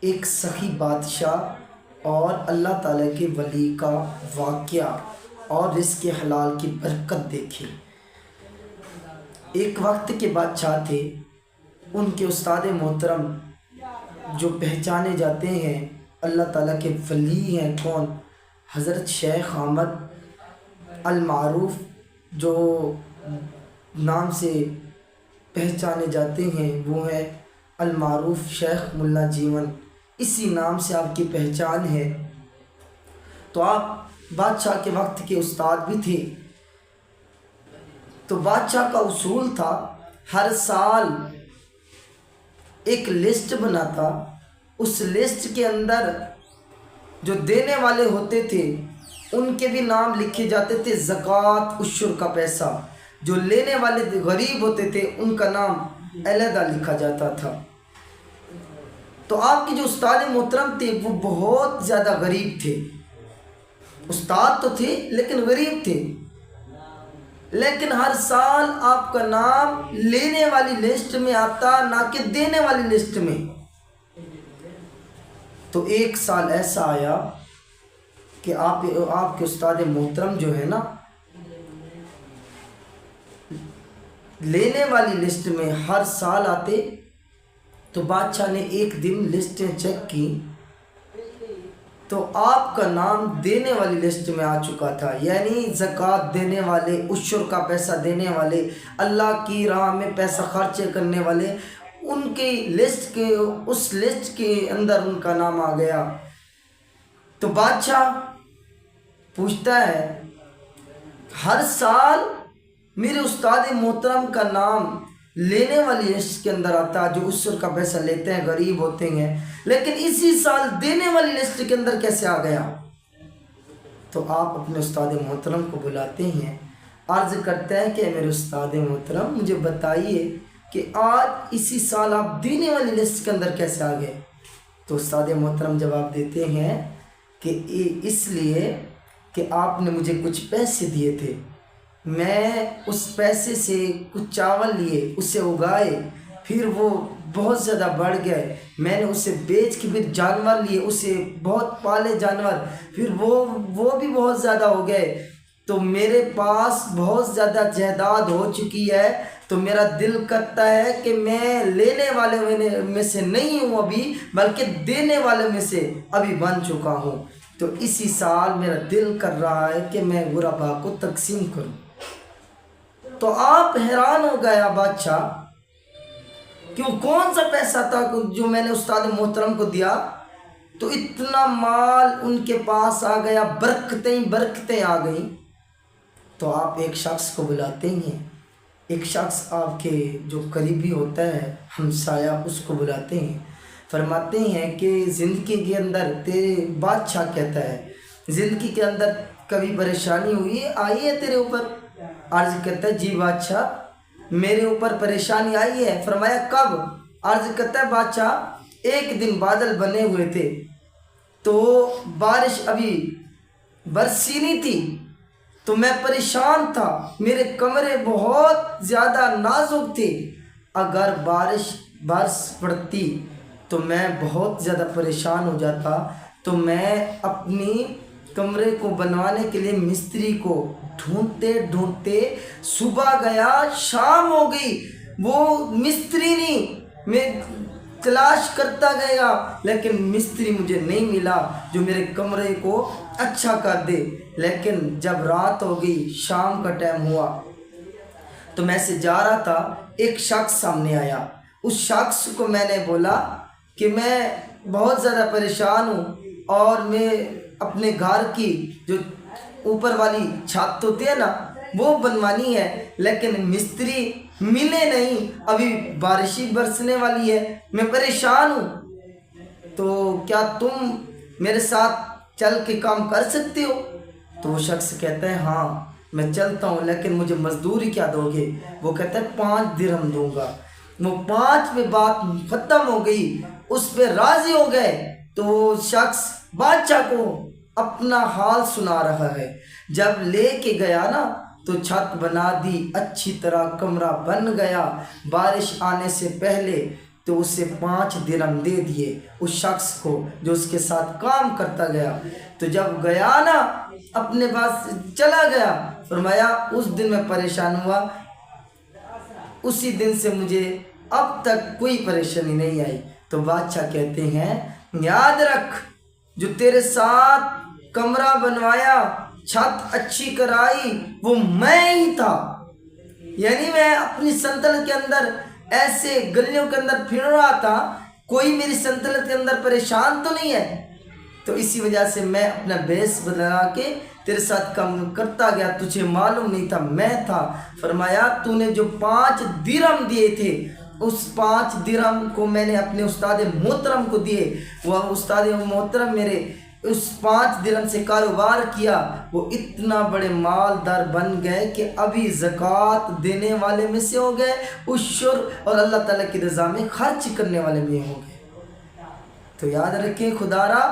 ایک سخی بادشاہ اور اللہ تعالیٰ کے ولی کا واقعہ اور رزق حلال کی برکت دیکھی۔ ایک وقت کے بادشاہ تھے، ان کے استاد محترم جو پہچانے جاتے ہیں اللہ تعالیٰ کے ولی ہیں کون؟ حضرت شیخ احمد المعروف، جو نام سے پہچانے جاتے ہیں وہ ہے المعروف شیخ ملا جیون، اسی نام سے آپ کی پہچان ہے۔ تو آپ بادشاہ کے وقت کے استاد بھی تھے۔ تو بادشاہ کا اصول تھا ہر سال ایک لسٹ بناتا، اس لسٹ کے اندر جو دینے والے ہوتے تھے ان کے بھی نام لکھے جاتے تھے، زکوٰۃ عشر کا پیسہ، جو لینے والے غریب ہوتے تھے ان کا نام علیحدہ لکھا جاتا تھا۔ تو آپ کے جو استاد محترم تھے وہ بہت زیادہ غریب تھے، استاد تو تھے لیکن غریب تھے، لیکن ہر سال آپ کا نام لینے والی لسٹ میں آتا نہ کہ دینے والی لسٹ میں۔ تو ایک سال ایسا آیا کہ آپ کے استاد محترم جو ہے نا لینے والی لسٹ میں ہر سال آتے، تو بادشاہ نے ایک دن لسٹیں چیک کی تو آپ کا نام دینے والی لسٹ میں آ چکا تھا، یعنی زکوٰۃ دینے والے، عشر کا پیسہ دینے والے، اللہ کی راہ میں پیسہ خرچ کرنے والے، ان کی لسٹ کے اس لسٹ کے اندر ان کا نام آ گیا۔ تو بادشاہ پوچھتا ہے ہر سال میرے استاد محترم کا نام لینے والی لسٹ کے اندر آتا جو عشر کا پیسہ لیتے ہیں، غریب ہوتے ہیں، لیکن اسی سال دینے والی لسٹ کے اندر کیسے آ گیا؟ تو آپ اپنے استاد محترم کو بلاتے ہیں، عرض کرتے ہیں کہ میرے استاد محترم مجھے بتائیے کہ آج اسی سال آپ دینے والی لسٹ کے اندر کیسے آ گئے؟ تو استاد محترم جواب دیتے ہیں کہ اس لیے کہ آپ نے مجھے کچھ پیسے دیے تھے، میں اس پیسے سے کچھ چاول لیے، اسے اگائے، پھر وہ بہت زیادہ بڑھ گئے، میں نے اسے بیچ کے پھر جانور لیے، اسے بہت پالے جانور، پھر وہ بھی بہت زیادہ ہو گئے، تو میرے پاس بہت زیادہ جائیداد ہو چکی ہے، تو میرا دل کرتا ہے کہ میں لینے والے میں سے نہیں ہوں ابھی، بلکہ دینے والے میں سے ابھی بن چکا ہوں، تو اسی سال میرا دل کر رہا ہے کہ میں غربا کو تقسیم کروں۔ تو آپ حیران ہو گیا بادشاہ، کیوں کون سا پیسہ تھا جو میں نے استاد محترم کو دیا؟ تو اتنا مال ان کے پاس آ گیا، برکتیں آ گئیں۔ تو آپ ایک شخص کو بلاتے ہیں، ایک شخص آپ کے جو قریبی ہوتا ہے ہمسایہ، اس کو بلاتے ہیں، فرماتے ہیں کہ زندگی کے اندر تیرے بادشاہ کہتا ہے زندگی کے اندر کبھی پریشانی ہوئی ہے، آئی ہے تیرے اوپر؟ عرض کرتا ہے جی بادشاہ میرے اوپر پریشانی آئی ہے۔ فرمایا کب؟ عرض کرتا ہے بادشاہ ایک دن بادل بنے ہوئے تھے تو بارش ابھی برسی نہیں تھی، تو میں پریشان تھا، میرے کمرے بہت زیادہ نازک تھے، اگر بارش برس پڑتی تو میں بہت زیادہ پریشان ہو جاتا، تو میں اپنی کمرے کو بنوانے کے لیے مستری کو ڈھونڈتے صبح گیا، شام ہو گئی، وہ مستری نہیں، میں تلاش کرتا گیا لیکن مستری مجھے نہیں ملا جو میرے کمرے کو اچھا کر دے۔ لیکن جب رات ہو گئی، شام کا ٹائم ہوا، تو میں سے جا رہا تھا، ایک شخص سامنے آیا، اس شخص کو میں نے بولا کہ میں بہت زیادہ پریشان ہوں اور میں اپنے گھر کی جو اوپر والی چھت ہوتی ہے نا وہ بنوانی ہے، لیکن مستری ملے نہیں، ابھی بارش ہی برسنے والی ہے، میں پریشان ہوں، تو کیا تم میرے ساتھ چل کے کام کر سکتے ہو؟ تو وہ شخص کہتا ہے ہاں میں چلتا ہوں، لیکن مجھے مزدوری کیا دو گے؟ وہ کہتا ہے 5 درہم دوں گا۔ وہ 5 میں بات ختم ہو گئی، اس پہ راضی ہو گئے۔ تو وہ شخص بادشاہ کو اپنا حال سنا رہا ہے، جب لے کے گیا نا تو چھت بنا دی، اچھی طرح کمرہ بن گیا، بارش آنے سے پہلے تو اسے 5 درہم دے دیے اس شخص کو جو اس کے ساتھ کام کرتا گیا۔ تو جب گیا نا اپنے پاس چلا گیا، فرمایا اس دن میں پریشان ہوا، اسی دن سے مجھے اب تک کوئی پریشانی نہیں آئی۔ تو بادشاہ کہتے ہیں یاد رکھ، جو تیرے ساتھ کمرہ بنوایا، چھت اچھی کرائی، وہ میں ہی تھا۔ یعنی میں اپنی سلطنت کے اندر ایسے گلیوں کے اندر پھر رہا تھا، کوئی میری سلطنت کے اندر پریشان تو نہیں ہے۔ تو اسی وجہ سے میں اپنا بیس بدلا کے تیرے ساتھ کام کرتا گیا، تجھے معلوم نہیں تھا میں تھا۔ فرمایا تو نے جو 5 درہم دیے تھے، اس 5 درہم کو میں نے اپنے استاد محترم کو دیے، وہ استاد محترم میرے اس 5 درہم سے کاروبار کیا، وہ اتنا بڑے مالدار بن گئے کہ ابھی زکوٰۃ دینے والے میں سے ہو گئے، عشر اور اللہ تعالیٰ کی رضا میں خرچ کرنے والے میں ہو گئے۔ تو یاد رکھیں، خدا را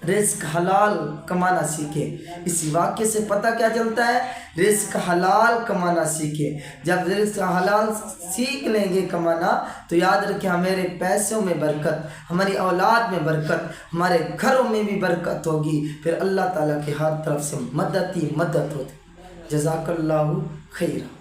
رزق حلال کمانا سیکھے۔ اسی واقعے سے پتہ کیا چلتا ہے؟ رزق حلال کمانا سیکھے۔ جب رزق حلال سیکھ لیں گے کمانا تو یاد رکھیں ہمارے پیسوں میں برکت، ہماری اولاد میں برکت، ہمارے گھروں میں بھی برکت ہوگی، پھر اللہ تعالیٰ کے ہر طرف سے مدد ہی مدد ہوتی۔ جزاک اللہ خیر۔